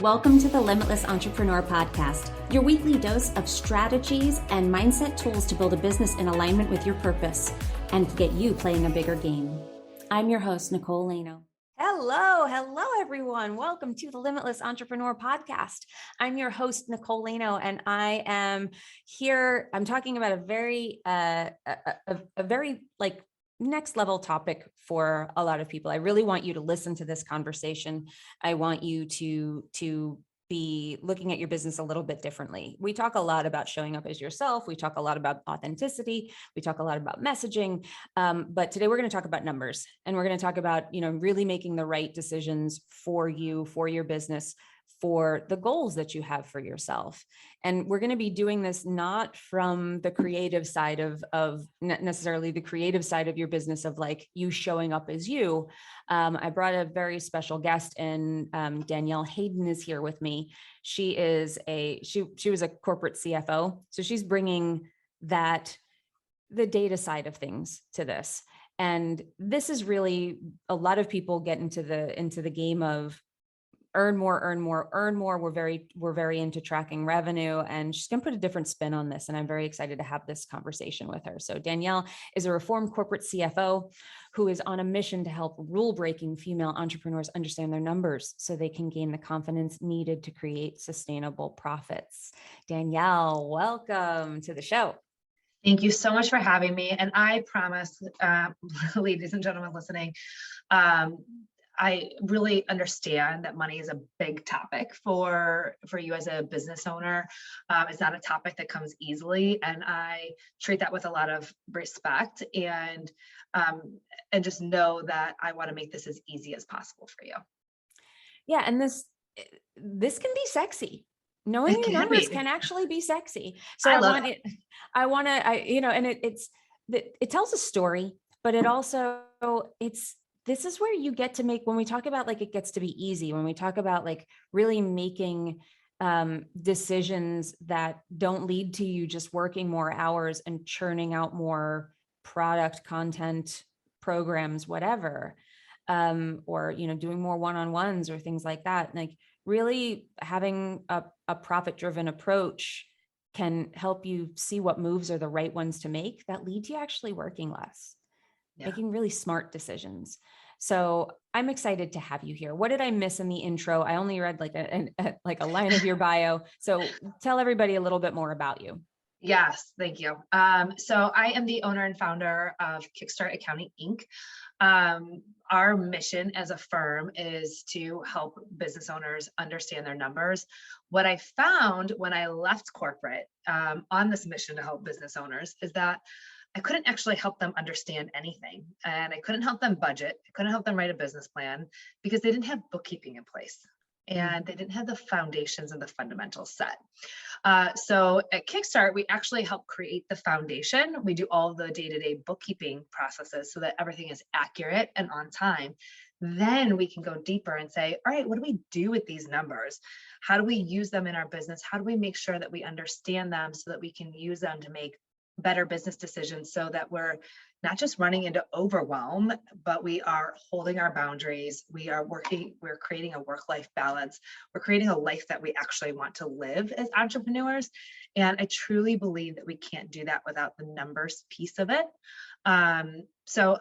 Welcome to the Limitless Entrepreneur Podcast, your weekly dose of strategies and mindset tools to build a business in alignment with your purpose and to get you playing a bigger game. I'm your host, Nicole Lano. Hello, everyone. Welcome to the Limitless Entrepreneur Podcast. I'm your host, Nicole Lano, and I am here. I'm talking about a very next level topic for a lot of people. I really want you to listen to this conversation. I want you to be looking at your business a little bit differently. We talk a lot about showing up as yourself. We talk a lot about authenticity. We talk a lot about messaging. But today we're going to talk about numbers, and we're going to talk about, really making the right decisions for you, for your business, for the goals that you have for yourself. And we're going to be doing this not from the creative side of not necessarily the creative side of your business of like you showing up as you. I brought a very special guest in. Danielle Hayden is here with me. She was a corporate CFO. So she's bringing the data side of things to this. And this is really, a lot of people get into the game of earn more. We're very into tracking revenue, and she's going to put a different spin on this. And I'm very excited to have this conversation with her. So Danielle is a reformed corporate CFO who is on a mission to help rule-breaking female entrepreneurs understand their numbers so they can gain the confidence needed to create sustainable profits. Danielle, welcome to the show. Thank you so much for having me. And I promise, ladies and gentlemen listening, I really understand that money is a big topic for you as a business owner. It's not a topic that comes easily, and I treat that with a lot of respect and just know that I want to make this as easy as possible for you. Yeah, and this can be sexy. Knowing your numbers can actually be sexy. So it tells a story, but it also this is where you get to make, when we talk about like, it gets to be easy, when we talk about like really making decisions that don't lead to you just working more hours and churning out more product, content, programs, whatever, or, doing more one-on-ones or things like that. Like really having a profit-driven approach can help you see what moves are the right ones to make that lead to you actually working less. Making really smart decisions. So I'm excited to have you here. What did I miss in the intro? I only read like a line of your bio. So tell everybody a little bit more about you. Yes, thank you. So I am the owner and founder of Kickstart Accounting, Inc. Our mission as a firm is to help business owners understand their numbers. What I found when I left corporate on this mission to help business owners is that I couldn't actually help them understand anything, and I couldn't help them budget. I couldn't help them write a business plan because they didn't have bookkeeping in place and they didn't have the foundations and the fundamentals set. So at Kickstart, we actually help create the foundation. We do all the day-to-day bookkeeping processes so that everything is accurate and on time. Then we can go deeper and say, all right, what do we do with these numbers? How do we use them in our business? How do we make sure that we understand them so that we can use them to make better business decisions, so that we're not just running into overwhelm, but we are holding our boundaries. We're creating a work-life balance. We're creating a life that we actually want to live as entrepreneurs. And I truly believe that we can't do that without the numbers piece of it. So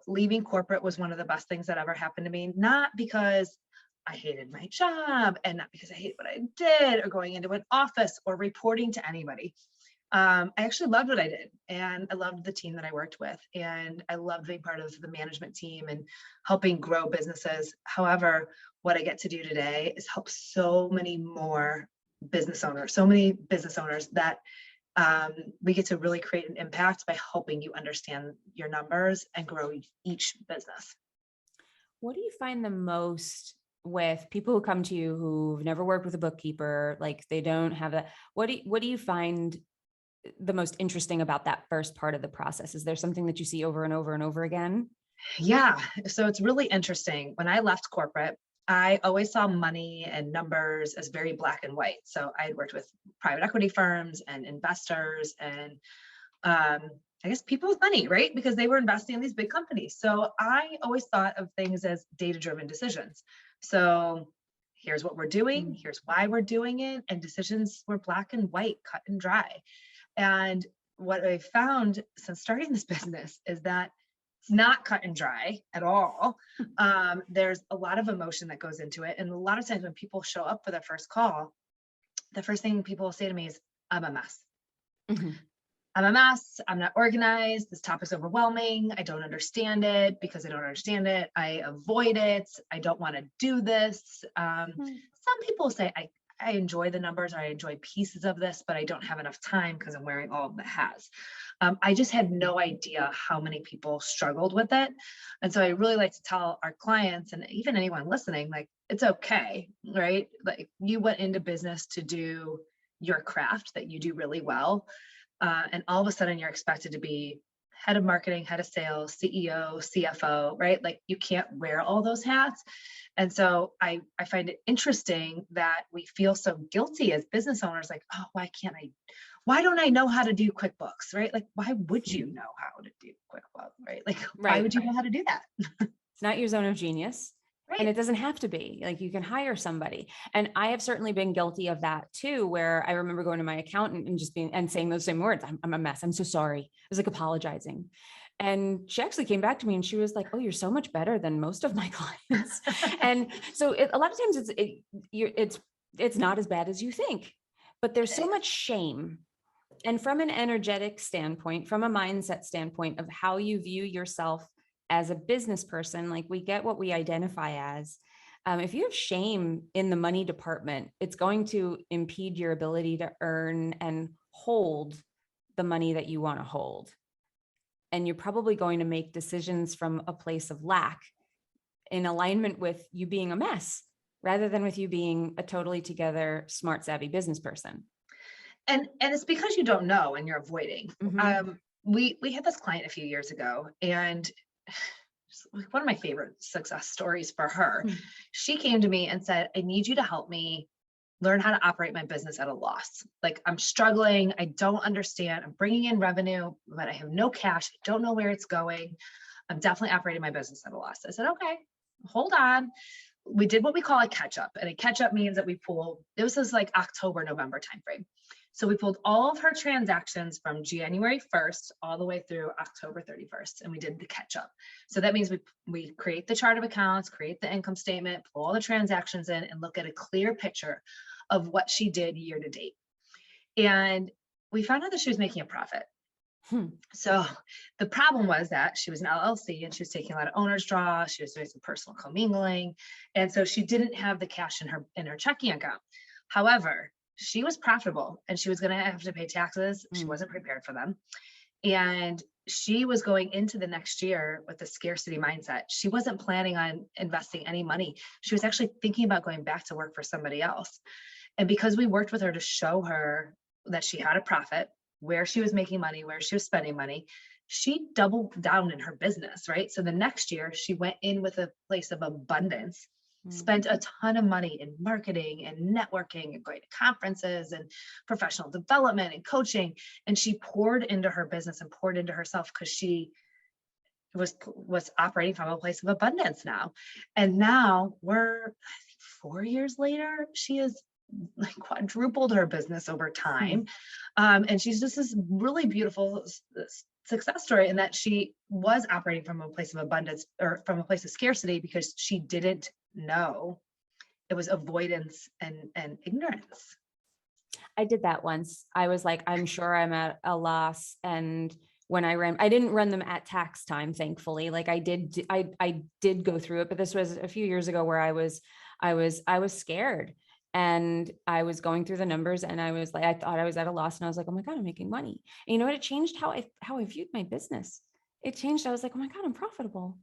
leaving corporate was one of the best things that ever happened to me, not because I hated my job and not because I hated what I did or going into an office or reporting to anybody. I actually loved what I did, and I loved the team that I worked with, and I loved being part of the management team and helping grow businesses. However, what I get to do today is help so many business owners that we get to really create an impact by helping you understand your numbers and grow each business. What do you find the most with people who come to you who've never worked with a bookkeeper, like they don't have that? What do you find the most interesting about that first part of the process? Is there something that you see over and over and over again? Yeah. So it's really interesting. When I left corporate, I always saw money and numbers as very black and white. So I had worked with private equity firms and investors and I guess people with money, right? Because they were investing in these big companies. So I always thought of things as data-driven decisions. So Here's what we're doing. Here's why we're doing it. And decisions were black and white, cut and dry. And what I found since starting this business is that it's not cut and dry at all. There's a lot of emotion that goes into it. And a lot of times when people show up for their first call, the first thing people say to me is, I'm a mess. Mm-hmm. I'm a mess. I'm not organized. This topic's overwhelming. I don't understand it. Because I don't understand it, I avoid it. I don't want to do this. Some people say, I enjoy the numbers. I enjoy pieces of this, but I don't have enough time because I'm wearing all of the hats. I just had no idea how many people struggled with it. And so I really like to tell our clients and even anyone listening, like, it's okay, right? Like, you went into business to do your craft that you do really well. And all of a sudden you're expected to be head of marketing, head of sales, CEO, CFO, right? Like, you can't wear all those hats. And so I find it interesting that we feel so guilty as business owners, like, oh, why don't I know how to do QuickBooks, right? Like, why would you know how to do QuickBooks, right? Like, why would you know how to do that? It's not your zone of genius. Right. And it doesn't have to be. Like, you can hire somebody. And I have certainly been guilty of that too, where I remember going to my accountant and just saying those same words. I'm a mess. I'm so sorry. I was like apologizing. And she actually came back to me and she was like, oh, you're so much better than most of my clients. And so a lot of times it's not as bad as you think, but there's so much shame. And from an energetic standpoint, from a mindset standpoint of how you view yourself as a business person, like, we get what we identify as. If you have shame in the money department, it's going to impede your ability to earn and hold the money that you want to hold. And you're probably going to make decisions from a place of lack in alignment with you being a mess, rather than with you being a totally together, smart, savvy business person. And it's because you don't know and you're avoiding. Mm-hmm. We had this client a few years ago, and one of my favorite success stories for her. She came to me and said, I need you to help me learn how to operate my business at a loss. Like, I'm struggling. I don't understand. I'm bringing in revenue, but I have no cash. I don't know where it's going. I'm definitely operating my business at a loss. I said, okay, hold on. We did what we call a catch up. And a catch up means that we pull, this was like October, November timeframe. So we pulled all of her transactions from January 1st all the way through October 31st, and we did the catch up. So that means we create the chart of accounts, create the income statement, pull all the transactions in, and look at a clear picture of what she did year to date. And we found out that she was making a profit. So the problem was that she was an LLC and she was taking a lot of owner's draw. She was doing some personal commingling. And so she didn't have the cash in her checking account. However, she was profitable and she was going to have to pay taxes. She wasn't prepared for them. And she was going into the next year with a scarcity mindset. She wasn't planning on investing any money. She was actually thinking about going back to work for somebody else. And because we worked with her to show her that she had a profit, where she was making money, where she was spending money, she doubled down in her business, right? So the next year she went in with a place of abundance, spent a ton of money in marketing and networking and going to conferences and professional development and coaching. And she poured into her business and poured into herself because she was operating from a place of abundance now. And now we're, I think, 4 years later, she has like quadrupled her business over time. And she's just this really beautiful success story in that she was operating from a place of abundance or from a place of scarcity because she didn't know. It was avoidance and ignorance. I did that once. I was like, I'm sure I'm at a loss. And when I didn't run them at tax time, thankfully. Like, I did go through it, but this was a few years ago where I was scared. And I was going through the numbers and I was like, I thought I was at a loss and I was like, oh my God, I'm making money. And you know what? It changed how I viewed my business. It changed. I was like, oh my God, I'm profitable.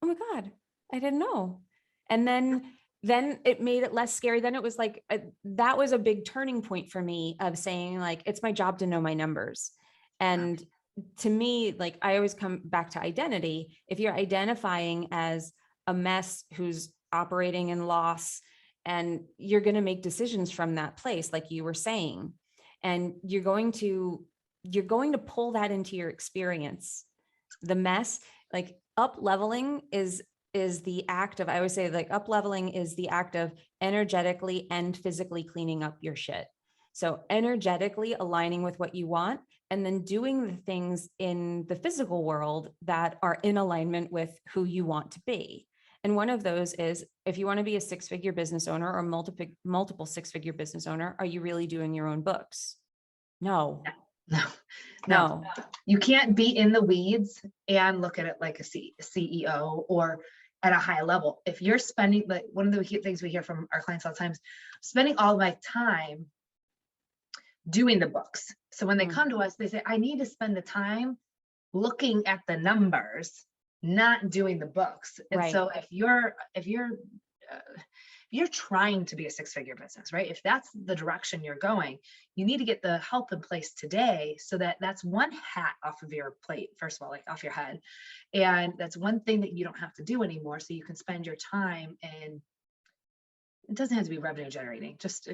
Oh my God, I didn't know. And then it made it less scary. Then it was like, that was a big turning point for me of saying, like, it's my job to know my numbers. And to me, like, I always come back to identity. If you're identifying as a mess who's operating in loss, and you're going to make decisions from that place, like you were saying, and you're going to pull that into your experience. The mess, like, up leveling is is the act of, I always say like up leveling is the act of energetically and physically cleaning up your shit. So energetically aligning with what you want, and then doing the things in the physical world that are in alignment with who you want to be. And one of those is, if you want to be a six-figure business owner or multiple six-figure business owner, are you really doing your own books? No, No, no. you can't be in the weeds and look at it like a CEO or at a high level. If you're spending, like one of the things we hear from our clients all the time, spending all my time doing the books. So when they come to us, they say, I need to spend the time looking at the numbers, not doing the books. And Right. so if you're trying to be a six-figure business, right? If that's the direction you're going, you need to get the help in place today, so that that's one hat off of your plate, first of all, like off your head. And that's one thing that you don't have to do anymore. So you can spend your time, and it doesn't have to be revenue generating, just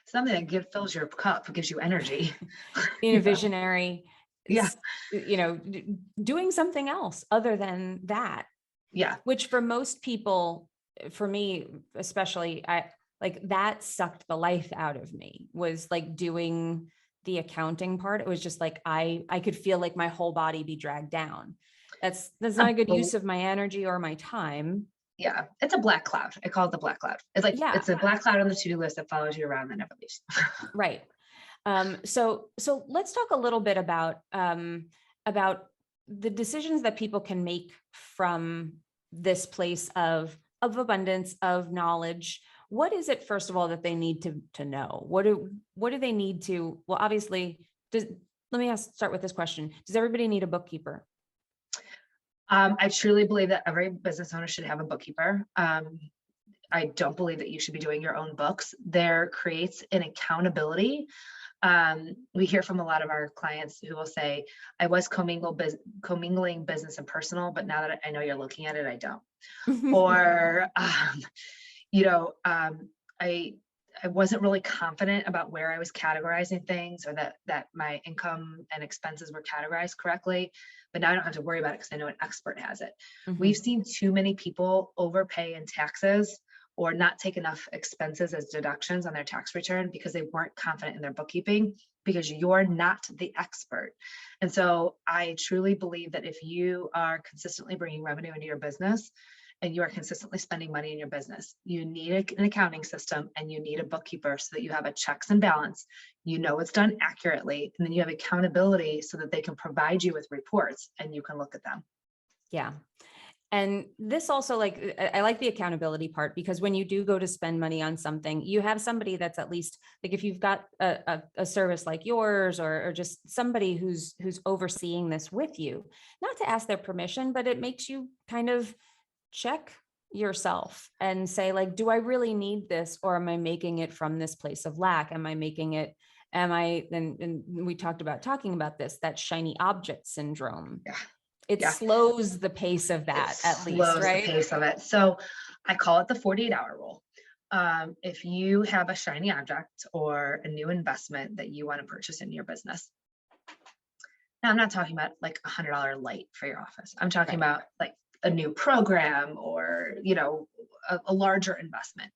something that fills your cup, gives you energy. Being a visionary, Yeah. doing something else other than that, Yeah. which for most people, for me especially, I like that sucked the life out of me, was like doing the accounting part. It was just like, I could feel like my whole body be dragged down. That's not a good use of my energy or my time. Yeah, it's a black cloud. I call it the black cloud. It's like, Yeah. it's a black cloud on the to-do list that follows you around and never leaves. Right. So let's talk a little bit about the decisions that people can make from this place of abundance, of knowledge. What is it, first of all, that they need to know? What do they need to, well, obviously, let me start with this question. Does everybody need a bookkeeper? I truly believe that every business owner should have a bookkeeper. I don't believe that you should be doing your own books. There creates an accountability. We hear from a lot of our clients who will say, I was commingling business and personal, but now that I know you're looking at it, I don't. Or, I wasn't really confident about where I was categorizing things, or that my income and expenses were categorized correctly, but now I don't have to worry about it because I know an expert has it. We've seen too many people overpay in taxes or not take enough expenses as deductions on their tax return because they weren't confident in their bookkeeping, because you're not the expert. And so I truly believe that if you are consistently bringing revenue into your business, and you are consistently spending money in your business, you need an accounting system, and you need a bookkeeper so that you have a checks and balance, you know it's done accurately, and then you have accountability so that they can provide you with reports and you can look at them. Yeah. And this also, like, I like the accountability part, because when you do go to spend money on something, you have somebody that's at least, like, if you've got a service like yours, or just somebody who's overseeing this with you, not to ask their permission, but it makes you kind of check yourself and say, like, do I really need this, or am I making it from this place of lack? And we talked about talking about this, that shiny object syndrome. Yeah. It slows the pace of that, at least, right? The pace of it. So I call it the 48-hour rule. If you have a shiny object or a new investment that you want to purchase in your business. Now, I'm not talking about like $100 light for your office. I'm talking about like a new program, or, a larger investment.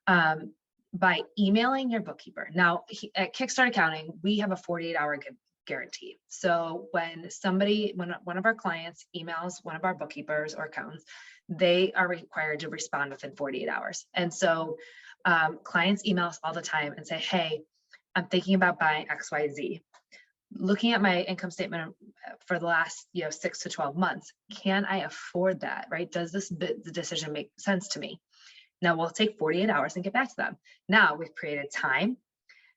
By emailing your bookkeeper. Now, at Kickstart Accounting, we have a 48-hour guarantee. So when one of our clients emails one of our bookkeepers or accountants, they are required to respond within 48 hours. And so clients email us all the time and say, hey, I'm thinking about buying XYZ. Looking at my income statement for the last 6 to 12 months, can I afford that, right? Does the decision make sense to me? Now we'll take 48 hours and get back to them. Now we've created time,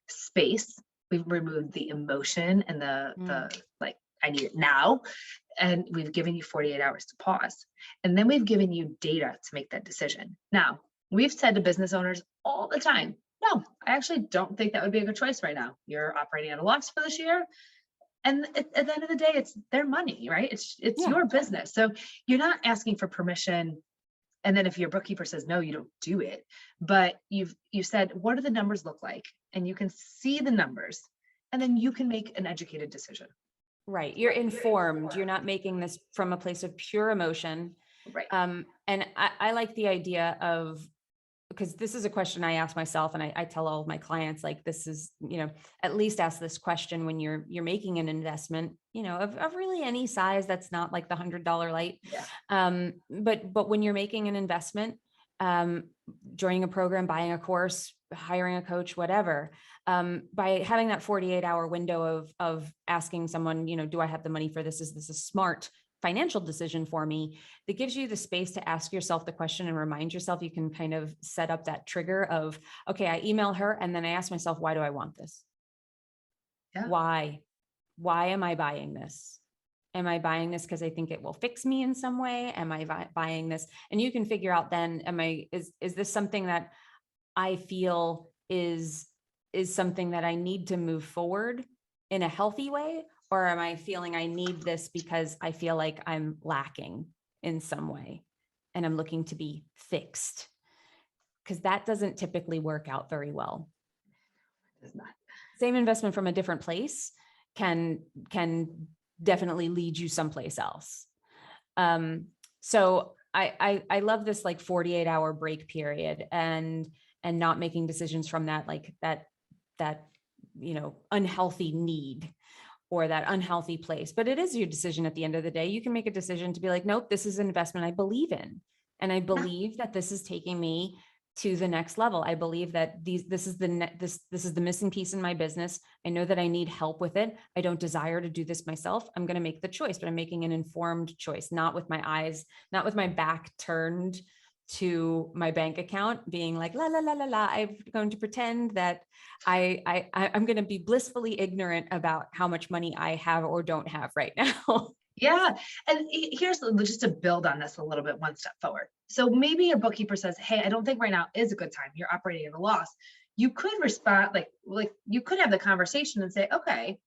space, we've removed the emotion and the like, I need it now. And we've given you 48 hours to pause. And then we've given you data to make that decision. Now, we've said to business owners all the time, no, I actually don't think that would be a good choice right now. You're operating at a loss for this year. And at the end of the day, it's their money, right? It's your business. So you're not asking for permission. And then if your bookkeeper says, no, you don't do it, but you said, what do the numbers look like? And you can see the numbers, and then you can make an educated decision. Right. You're informed. You're not making this from a place of pure emotion. Right. And I like the idea of, because this is a question I ask myself, and I tell all of my clients, like, this is, at least ask this question when you're making an investment, of really any size that's not like the $100 light. Yeah. But when you're making an investment, joining a program, buying a course, hiring a coach, whatever, by having that 48-hour window of asking someone, do I have the money for this? Is this a smart financial decision for me? That gives you the space to ask yourself the question and remind yourself. You can kind of set up that trigger of, okay, I email her and then I ask myself, why do I want this? Yeah. Why am I buying this? Am I buying this because I think it will fix me in some way? Am I buying this? And you can figure out then, is this something that I feel is something that I need to move forward in a healthy way? Or am I feeling I need this because I feel like I'm lacking in some way and I'm looking to be fixed? Because that doesn't typically work out very well. It's not. Same investment from a different place can definitely lead you someplace else. So I love this like 48-hour break period and not making decisions from that, like that unhealthy need or that unhealthy place. But it is your decision at the end of the day. You can make a decision to be like, nope, this is an investment I believe in. And I believe that this is taking me to the next level. I believe that this is the missing piece in my business. I know that I need help with it. I don't desire to do this myself. I'm going to make the choice, but I'm making an informed choice, not with my back turned to my bank account being like, la, la, la, la, la. I'm going to pretend that I'm going to be blissfully ignorant about how much money I have or don't have right now. Yeah. And here's just to build on this a little bit, one step forward. So maybe your bookkeeper says, hey, I don't think right now is a good time. You're operating at a loss. You could respond, like you could have the conversation and say, okay,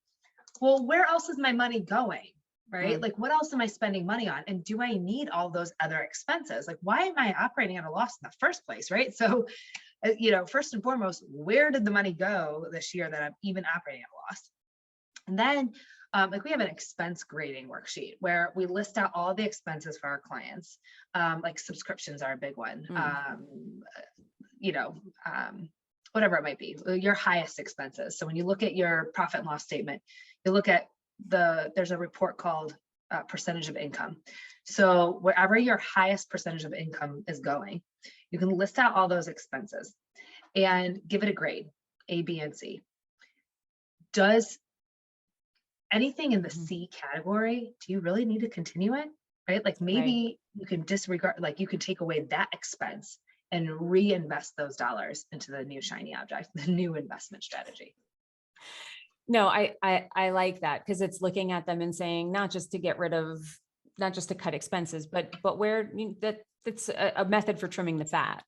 well, where else is my money going? Right? Like, what else am I spending money on? And do I need all those other expenses? Like, why am I operating at a loss in the first place? Right? So, first and foremost, where did the money go this year that I'm even operating at a loss? And then like we have an expense grading worksheet where we list out all the expenses for our clients. Like subscriptions are a big one. Whatever it might be, your highest expenses. So when you look at your profit and loss statement, you look at there's a report called percentage of income. So wherever your highest percentage of income is going, you can list out all those expenses and give it a grade, A, B, and C. Does anything in the C category, do you really need to continue it? Right? Like maybe you can disregard, like you can take away that expense and reinvest those dollars into the new shiny object, the new investment strategy. No, I like that, because it's looking at them and saying, not just to cut expenses, but where that's a method for trimming the fat.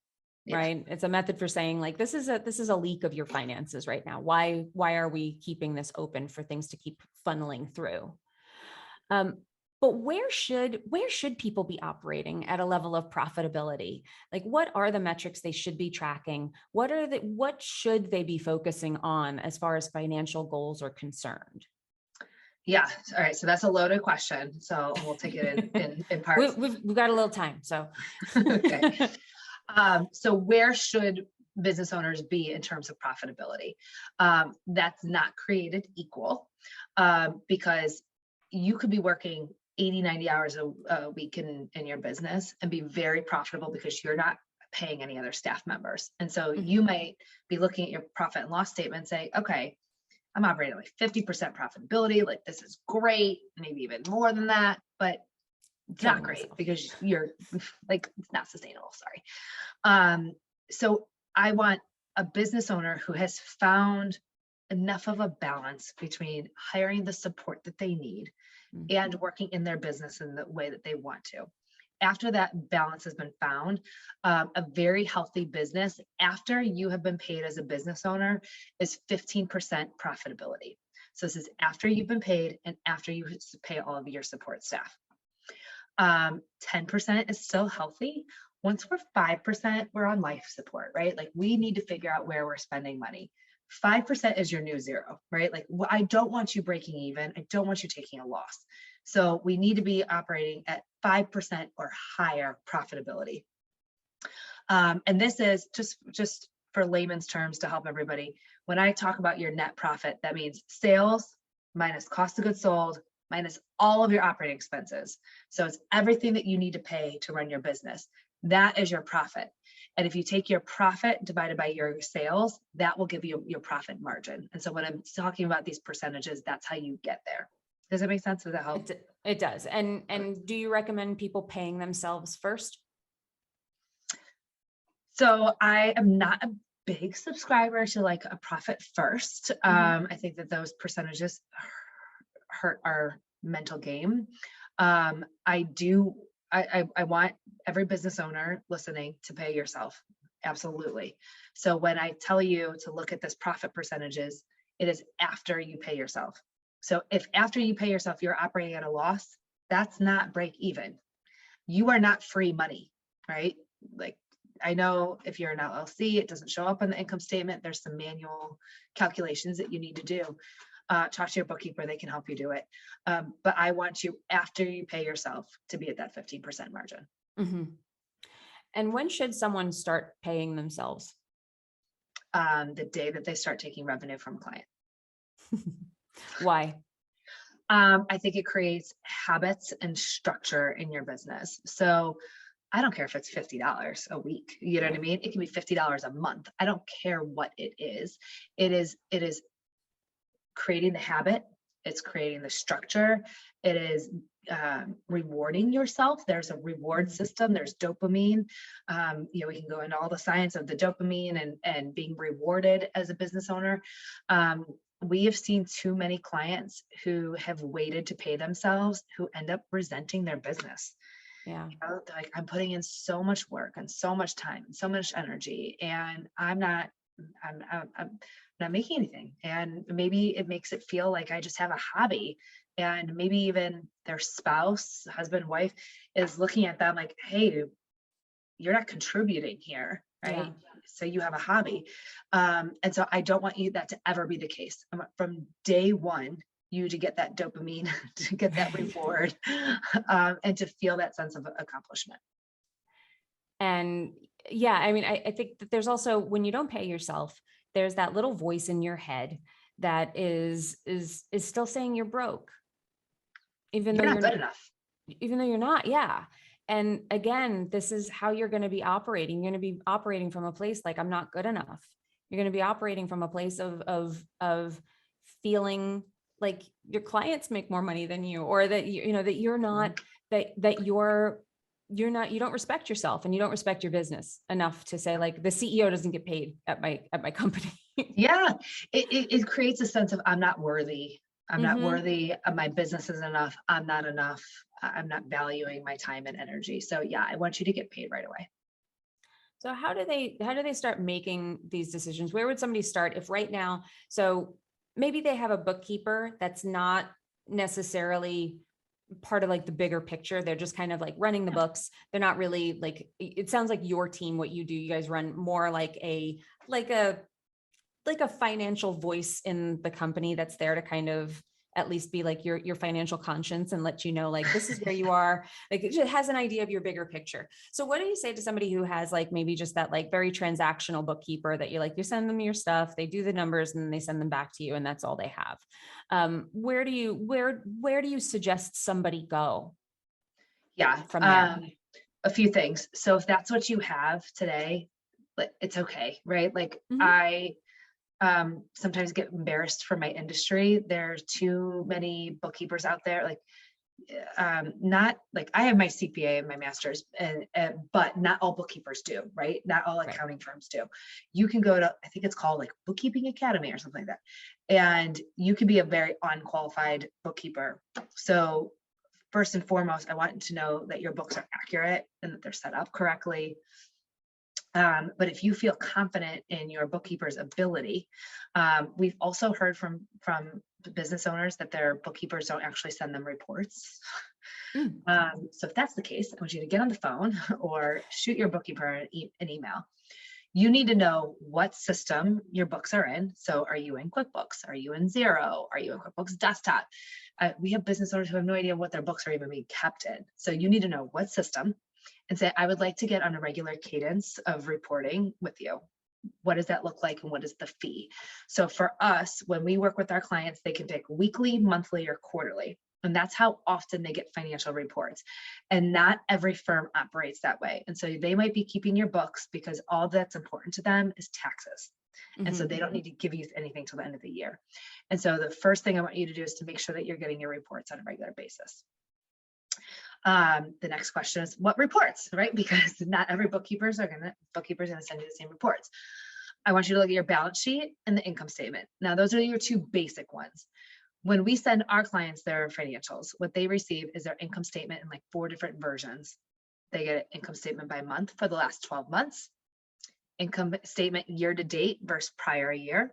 Yeah. Right. It's a method for saying, like, this is a leak of your finances right now. Why are we keeping this open for things to keep funneling through? But where should people be operating at a level of profitability? Like, what are the metrics they should be tracking? What should they be focusing on as far as financial goals are concerned? Yeah. All right. So that's a loaded question. So we'll take it in parts. We've got a little time. So, okay. So where should business owners be in terms of profitability? That's not created equal, because you could be working 80, 90 hours a week in your business and be very profitable because you're not paying any other staff members. And so you might be looking at your profit and loss statement and say, okay, I'm operating like 50% profitability. Like, this is great, maybe even more than that, but it's not great because you're like, it's not sustainable. Sorry. So I want a business owner who has found enough of a balance between hiring the support that they need and working in their business in the way that they want to. After that balance has been found, a very healthy business after you have been paid as a business owner is 15% profitability. So this is after you've been paid and after you pay all of your support staff. 10% is still healthy. Once we're 5%, we're on life support, right? Like, we need to figure out where we're spending money. 5% is your new zero, right? Like, I don't want you breaking even. I don't want you taking a loss. So we need to be operating at 5% or higher profitability. And this is just for layman's terms to help everybody. When I talk about your net profit, that means sales minus cost of goods sold minus all of your operating expenses. So it's everything that you need to pay to run your business. That is your profit. And if you take your profit divided by your sales, that will give you your profit margin. And so when I'm talking about these percentages, that's how you get there. Does that make sense? Does that help? It does. And do you recommend people paying themselves first? So I am not a big subscriber to like a profit first. I think that those percentages hurt our mental game. I want every business owner listening to pay yourself. Absolutely. So when I tell you to look at this profit percentages, it is after you pay yourself. So if after you pay yourself, you're operating at a loss, that's not break even. You are not free money, right? Like, I know if you're an LLC, it doesn't show up on the income statement. There's some manual calculations that you need to do. Talk to your bookkeeper, they can help you do it. But I want you, after you pay yourself, to be at that 15% margin. And when should someone start paying themselves? The day that they start taking revenue from a client. Why? I think it creates habits and structure in your business. So I don't care if it's $50 a week, you know what I mean? It can be $50 a month. I don't care what it is. It is creating the habit. It's creating the structure. It is rewarding yourself. There's a reward system. There's dopamine. We can go into all the science of the dopamine and being rewarded as a business owner. We have seen too many clients who have waited to pay themselves who end up resenting their business. Yeah. Like, I'm putting in so much work and so much time and so much energy, and I'm not making anything. And maybe it makes it feel like I just have a hobby. And maybe even their spouse, husband, wife is looking at them like, hey, you're not contributing here, right? Yeah. So you have a hobby. And so I don't want that to ever be the case. From day one, you to get that dopamine, to get that reward, and to feel that sense of accomplishment. And yeah, I mean, I think that there's also, when you don't pay yourself, there's that little voice in your head that is still saying you're broke, even though you're not good enough, even though you're not. Yeah. And again, this is how you're going to be operating. You're going to be operating from a place like, I'm not good enough. You're going to be operating from a place of feeling like your clients make more money than you, or that that you're not, you don't respect yourself, and you don't respect your business enough to say, like, the CEO doesn't get paid at my company. Yeah. It creates a sense of, I'm not worthy. I'm not worthy. My business isn't enough. I'm not enough. I'm not valuing my time and energy. So yeah, I want you to get paid right away. So how do they start making these decisions? Where would somebody start if right now, so maybe they have a bookkeeper that's not necessarily part of like the bigger picture. They're just kind of like running the books. They're not really like, it sounds like your team, what you do, you guys run more like a financial voice in the company that's there to kind of at least be like your financial conscience and let you know, like, this is where you are. Like, it has an idea of your bigger picture. So what do you say to somebody who has like maybe just that like very transactional bookkeeper that you send them your stuff, they do the numbers and then they send them back to you and that's all they have? Where do you suggest somebody go? Yeah. From there? A few things. So if that's what you have today, it's okay, right? Like I sometimes get embarrassed for my industry. There's too many bookkeepers out there. Like, not like, I have my CPA and my master's, but not all bookkeepers do, right? Not all accounting firms do. You can go to, I think it's called like Bookkeeping Academy or something like that. And you can be a very unqualified bookkeeper. So first and foremost, I want to know that your books are accurate and that they're set up correctly. But if you feel confident in your bookkeeper's ability, we've also heard from business owners that their bookkeepers don't actually send them reports. So if that's the case, I want you to get on the phone or shoot your bookkeeper an email. You need to know what system your books are in. So are you in QuickBooks? Are you in Xero? Are you in QuickBooks Desktop? We have business owners who have no idea what their books are even being kept in. So you need to know what system and say, I would like to get on a regular cadence of reporting with you. What does that look like and what is the fee? So for us, when we work with our clients, they can pick weekly, monthly, or quarterly. And that's how often they get financial reports. And not every firm operates that way. And so they might be keeping your books because all that's important to them is taxes. And so they don't need to give you anything till the end of the year. And so the first thing I want you to do is to make sure that you're getting your reports on a regular basis. The next question is what reports, right? Because not every bookkeeper's gonna send you the same reports. I want you to look at your balance sheet and the income statement. Now, those are your two basic ones. When we send our clients their financials, what they receive is their income statement in like 4 different versions. They get an income statement by month for the last 12 months, income statement year to date versus prior year,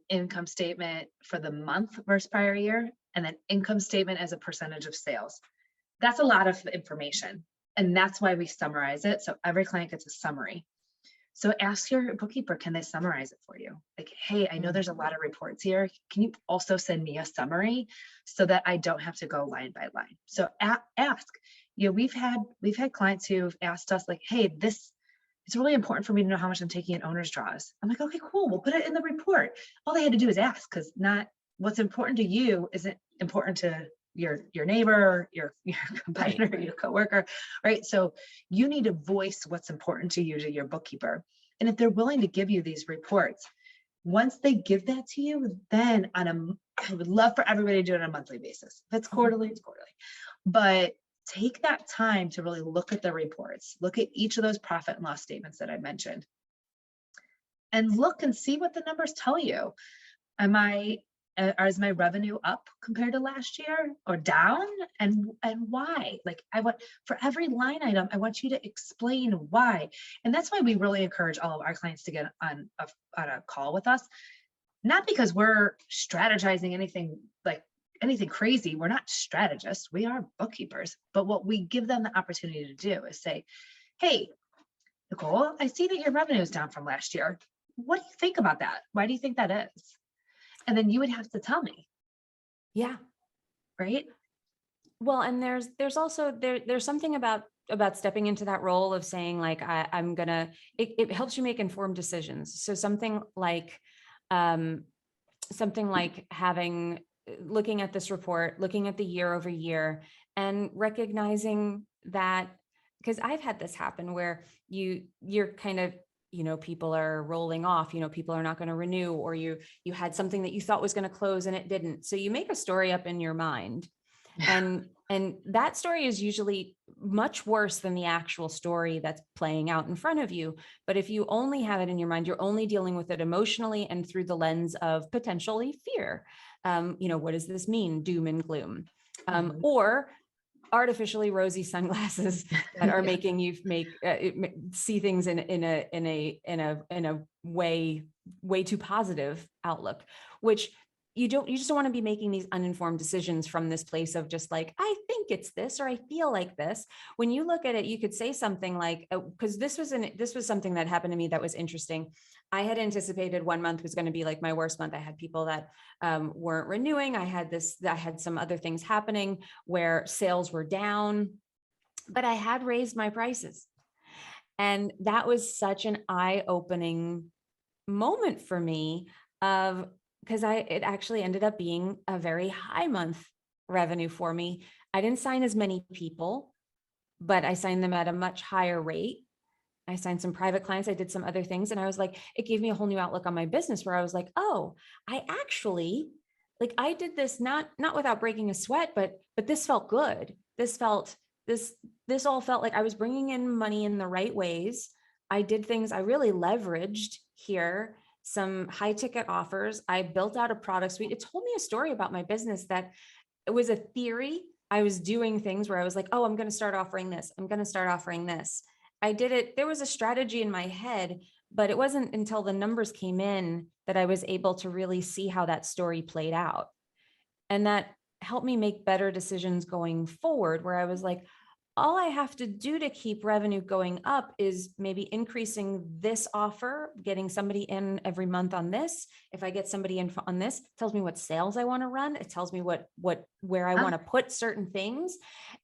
income statement for the month versus prior year, and then income statement as a percentage of sales. That's a lot of information. And that's why we summarize it. So every client gets a summary. So ask your bookkeeper, can they summarize it for you? Like, hey, I know there's a lot of reports here. Can you also send me a summary so that I don't have to go line by line? So ask. You know, we've had clients who've asked us like, hey, it's really important for me to know how much I'm taking in owner's draws. I'm like, okay, cool. We'll put it in the report. All they had to do is ask, because not what's important to you isn't important to your neighbor, your competitor, right, your coworker, right? So you need to voice what's important to you to your bookkeeper. And if they're willing to give you these reports, once they give that to you, then I would love for everybody to do it on a monthly basis. If it's quarterly, it's quarterly. But take that time to really look at the reports, look at each of those profit and loss statements that I mentioned, and look and see what the numbers tell you. Is my revenue up compared to last year or down, and why? Like, I want for every line item, I want you to explain why. And that's why we really encourage all of our clients to get on a call with us, not because we're strategizing anything crazy. We're not strategists, we are bookkeepers. But what we give them the opportunity to do is say, hey, Nicole, I see that your revenue is down from last year. What do you think about that? Why do you think that is? And then you would have to tell me. Yeah. Right. Well, and there's also there's something about stepping into that role of saying like, it helps you make informed decisions. So something like looking at this report, looking at the year over year, and recognizing that, because I've had this happen where you're kind of, people are rolling off, people are not going to renew, or you had something that you thought was going to close and it didn't. So you make a story up in your mind, and that story is usually much worse than the actual story that's playing out in front of you. But if you only have it in your mind, you're only dealing with it emotionally and through the lens of potentially fear. What does this mean? Doom and gloom, or artificially rosy sunglasses that are making you see things in a way too positive outlook, which you just don't want to be making these uninformed decisions from this place of just like, I think it's this, or I feel like this. When you look at it, you could say something like, because this was something that happened to me that was interesting. I had anticipated 1 month was going to be like my worst month. I had people that weren't renewing. I had some other things happening where sales were down, but I had raised my prices. And that was such an eye-opening moment for me because it actually ended up being a very high month revenue for me. I didn't sign as many people, but I signed them at a much higher rate. I signed some private clients. I did some other things. And I was like, it gave me a whole new outlook on my business where I was like, oh, I actually, like, I did this not without breaking a sweat, but this felt good. This all felt like I was bringing in money in the right ways. I did things I really leveraged here, some high ticket offers. I built out a product suite. It told me a story about my business that it was a theory. I was doing things where I was like, oh, I'm going to start offering this. I'm going to start offering this. I did it. There was a strategy in my head, but it wasn't until the numbers came in that I was able to really see how that story played out. And that helped me make better decisions going forward, where I was like, all I have to do to keep revenue going up is maybe increasing this offer, getting somebody in every month on this. If I get somebody in on this, it tells me what sales I want to run. It tells me where I want to put certain things.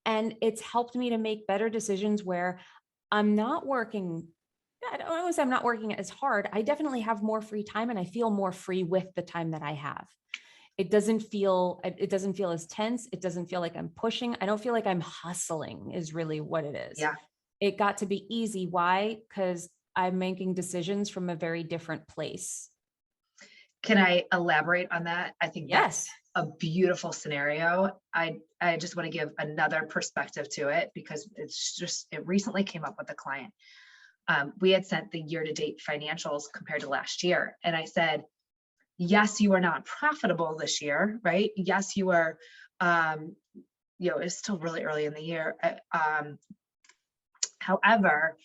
And it's helped me to make better decisions where I'm not working. I don't want to say I'm not working as hard. I definitely have more free time and I feel more free with the time that I have. It doesn't feel as tense. It doesn't feel like I'm pushing. I don't feel like I'm hustling is really what it is. Yeah. It got to be easy. Why? Because I'm making decisions from a very different place. Can I elaborate on that? I think that's Yes. a beautiful scenario. I just want to give another perspective to it because it recently came up with a client. We had sent the year-to-date financials compared to last year. And I said, yes, you are not profitable this year, right? Yes, you are, it's still really early in the year. However,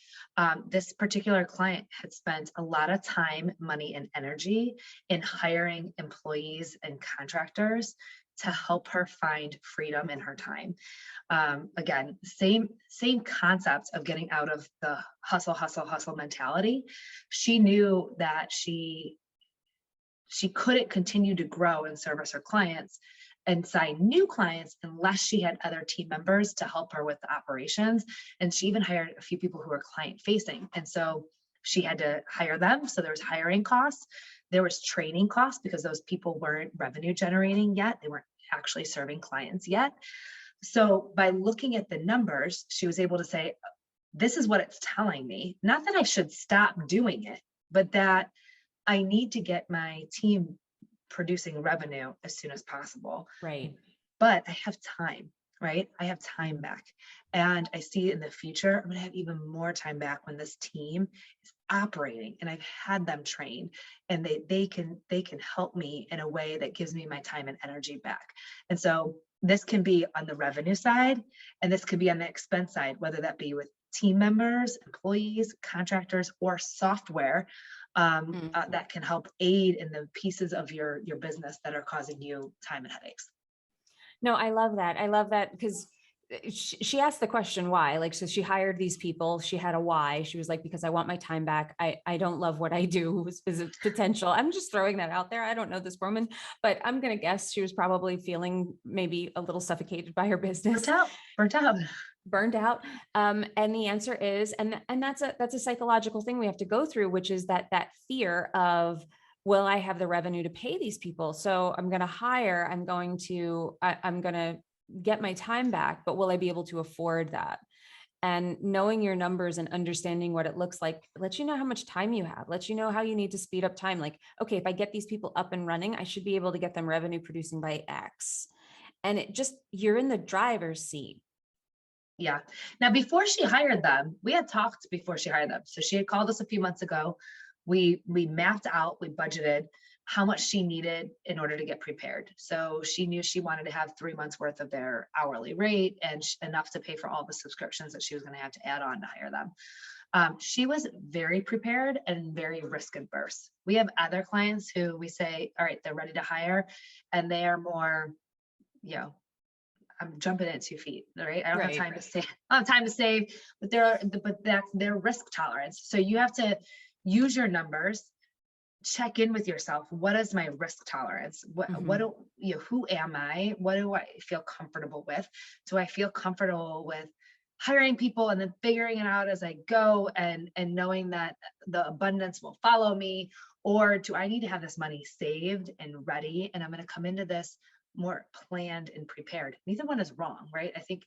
this particular client had spent a lot of time, money, and energy in hiring employees and contractors to help her find freedom in her time. Again, same concept of getting out of the hustle mentality. She knew that she couldn't continue to grow and service her clients and sign new clients unless she had other team members to help her with the operations. And she even hired a few people who were client facing. And so she had to hire them. So there was hiring costs. There was training costs because those people weren't revenue generating yet. They weren't actually serving clients yet. So by looking at the numbers, she was able to say, this is what it's telling me. Not that I should stop doing it, but that I need to get my team producing revenue as soon as possible. Right. But I have time, right? I have time back. And I see in the future, I'm going to have even more time back when this team is operating and I've had them trained and they can help me in a way that gives me my time and energy back. And so this can be on the revenue side and this could be on the expense side, whether that be with team members, employees, contractors, or software that can help aid in the pieces of your business that are causing you time and headaches. No, I love that. I love that because she asked the question why. Like, so she hired these people. She had a why. She was like, because I want my time back. I don't love what I do is potential. I'm just throwing that out there. I don't know this woman, but I'm going to guess she was probably feeling maybe a little suffocated by her business. Burned out. And the answer is, and that's a psychological thing we have to go through, which is that fear of, will I have the revenue to pay these people? So I'm going to hire, I'm going to get my time back, but will I be able to afford that? And knowing your numbers and understanding what it looks like, lets you know how much time you have, lets you know how you need to speed up time. Like, okay, if I get these people up and running, I should be able to get them revenue producing by X. And you're in the driver's seat. Yeah. Now, before she hired them, we had talked before she hired them. So she had called us a few months ago. We mapped out, we budgeted how much she needed in order to get prepared. So she knew she wanted to have 3 months worth of their hourly rate and enough to pay for all the subscriptions that she was going to have to add on to hire them. She was very prepared and very risk adverse. We have other clients who we say, all right, they're ready to hire and they are more, I'm jumping at 2 feet, right? I don't have time to save. I don't have time to save, but that's their risk tolerance. So you have to use your numbers, check in with yourself. What is my risk tolerance? Who am I? What do I feel comfortable with? Do I feel comfortable with hiring people and then figuring it out as I go and knowing that the abundance will follow me? Or do I need to have this money saved and ready? And I'm going to come into this more planned and prepared. Neither one is wrong, right? I think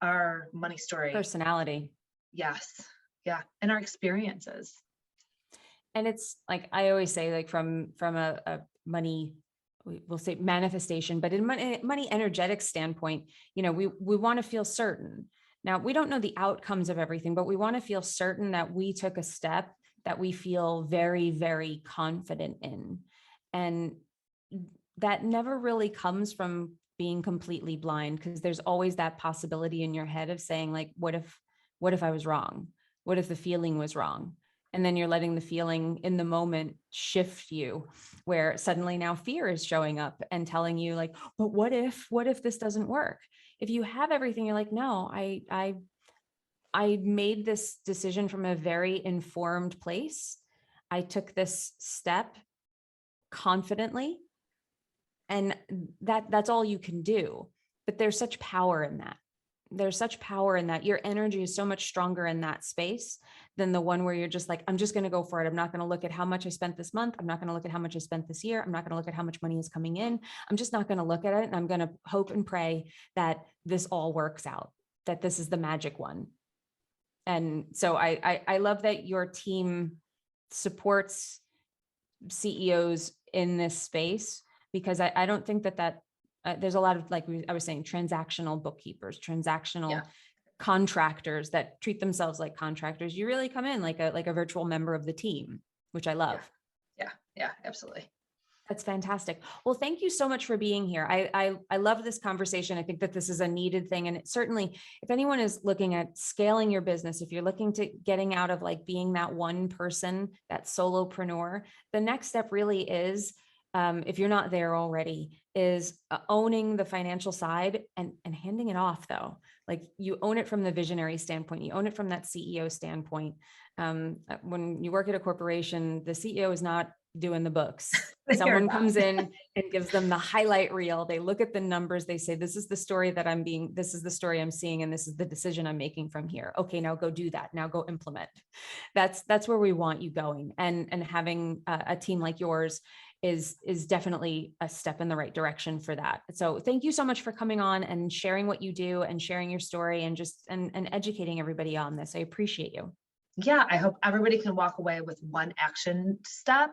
our money story, personality. Yes. Yeah. And our experiences. And it's like, I always say, like from a money, we'll say manifestation, but in money energetic standpoint, we want to feel certain. Now, we don't know the outcomes of everything, but we want to feel certain that we took a step that we feel very, very confident in. And that never really comes from being completely blind, because there's always that possibility in your head of saying, like, what if I was wrong? What if the feeling was wrong? And then you're letting the feeling in the moment shift you, where suddenly now fear is showing up and telling you, like, but what if this doesn't work? If you have everything, you're like, no, I made this decision from a very informed place. I took this step confidently, and that's all you can do. But there's such power in that. There's such power in that. Your energy is so much stronger in that space than the one where you're just like, I'm just going to go for it. I'm not going to look at how much I spent this month. I'm not going to look at how much I spent this year. I'm not going to look at how much money is coming in. I'm just not going to look at it. And I'm going to hope and pray that this all works out, that this is the magic one. And so I love that your team supports CEOs in this space, because I don't think that there's a lot of, like I was saying, transactional bookkeepers, transactional contractors that treat themselves like contractors. You really come in like a virtual member of the team, which I love. Yeah, absolutely. That's fantastic. Well, thank you so much for being here. I love this conversation. I think that this is a needed thing. And it certainly, if anyone is looking at scaling your business, if you're looking to getting out of like being that one person, that solopreneur, the next step really is, if you're not there already, is owning the financial side and handing it off though. Like you own it from the visionary standpoint, you own it from that CEO standpoint. When you work at a corporation, the CEO is not doing the books. Someone comes in and gives them the highlight reel. They look at the numbers. They say, this is the story this is the story I'm seeing. And this is the decision I'm making from here. Okay, now go do that. Now go implement. That's where we want you going. And having a team like yours is definitely a step in the right direction for that. So thank you so much for coming on and sharing what you do and sharing your story and just, and educating everybody on this. I appreciate you. Yeah, I hope everybody can walk away with one action step.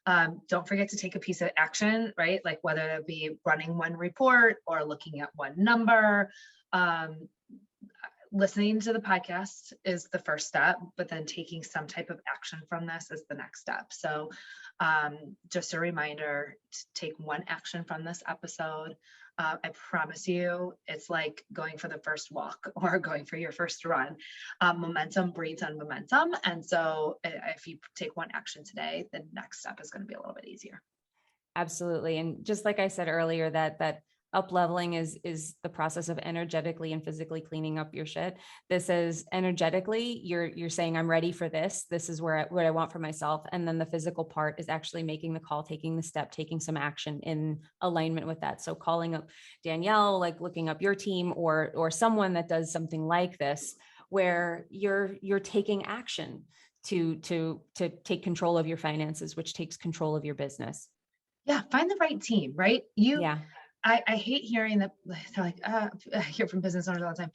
Don't forget to take a piece of action, right? Like whether it be running one report or looking at one number. Listening to the podcast is the first step, but then taking some type of action from this is the next step. So just a reminder to take one action from this episode. I promise you, it's like going for the first walk or going for your first run. Momentum breeds on momentum. And so if you take one action today, the next step is going to be a little bit easier. Absolutely. And just like I said earlier, that up leveling is the process of energetically and physically cleaning up your shit. This is energetically, you're saying, I'm ready for this. This is what I want for myself. And then the physical part is actually making the call, taking the step, taking some action in alignment with that. So calling up Danielle, like looking up your team or someone that does something like this, where you're taking action to take control of your finances, which takes control of your business. Yeah. Find the right team, right? Yeah. I hate hearing that. They're like, I hear from business owners all the time.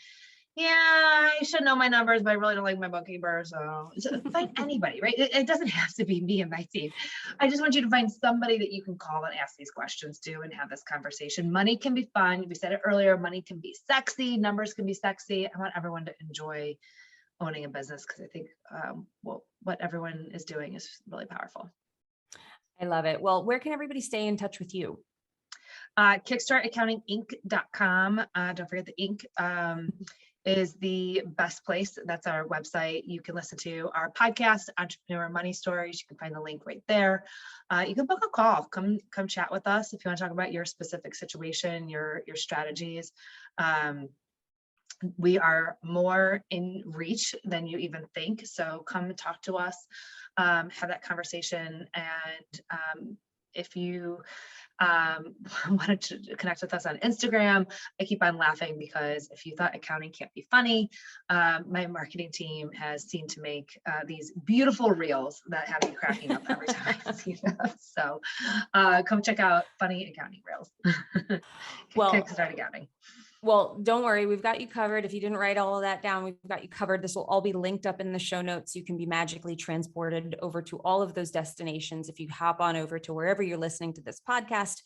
Yeah, I should know my numbers, but I really don't like my bookkeeper. So find anybody, right? It doesn't have to be me and my team. I just want you to find somebody that you can call and ask these questions to and have this conversation. Money can be fun. We said it earlier, money can be sexy. Numbers can be sexy. I want everyone to enjoy owning a business because I think what everyone is doing is really powerful. I love it. Well, where can everybody stay in touch with you? Kickstartaccountinginc.com. Don't forget the Inc. Is the best place. That's our website. You can listen to our podcast, Entrepreneur Money Stories. You can find the link right there. You can book a call. Come chat with us if you want to talk about your specific situation, your strategies. We are more in reach than you even think. So come talk to us, have that conversation. And if you wanted to connect with us on Instagram, I keep on laughing because if you thought accounting can't be funny, my marketing team has seen to make these beautiful reels that have you cracking up every time I see them. So come check out funny accounting reels. Well, Kickstart Accounting. Well, don't worry. We've got you covered. If you didn't write all of that down, we've got you covered. This will all be linked up in the show notes. You can be magically transported over to all of those destinations. If you hop on over to wherever you're listening to this podcast,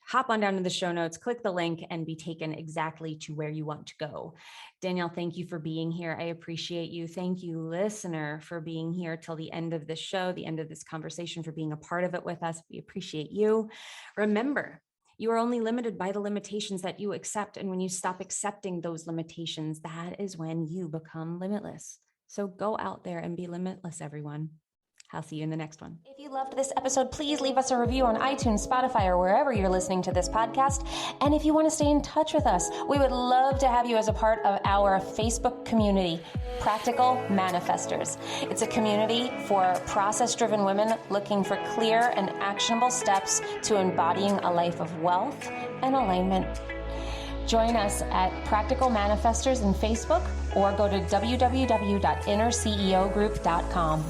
hop on down to the show notes, click the link and be taken exactly to where you want to go. Danielle, thank you for being here. I appreciate you. Thank you, listener, for being here till the end of this show, the end of this conversation, for being a part of it with us. We appreciate you. Remember, you are only limited by the limitations that you accept. And when you stop accepting those limitations, that is when you become limitless. So go out there and be limitless, everyone. I'll see you in the next one. If you loved this episode, please leave us a review on iTunes, Spotify, or wherever you're listening to this podcast. And if you want to stay in touch with us, we would love to have you as a part of our Facebook community, Practical Manifestors. It's a community for process-driven women looking for clear and actionable steps to embodying a life of wealth and alignment. Join us at Practical Manifestors in Facebook or go to www.innerceogroup.com.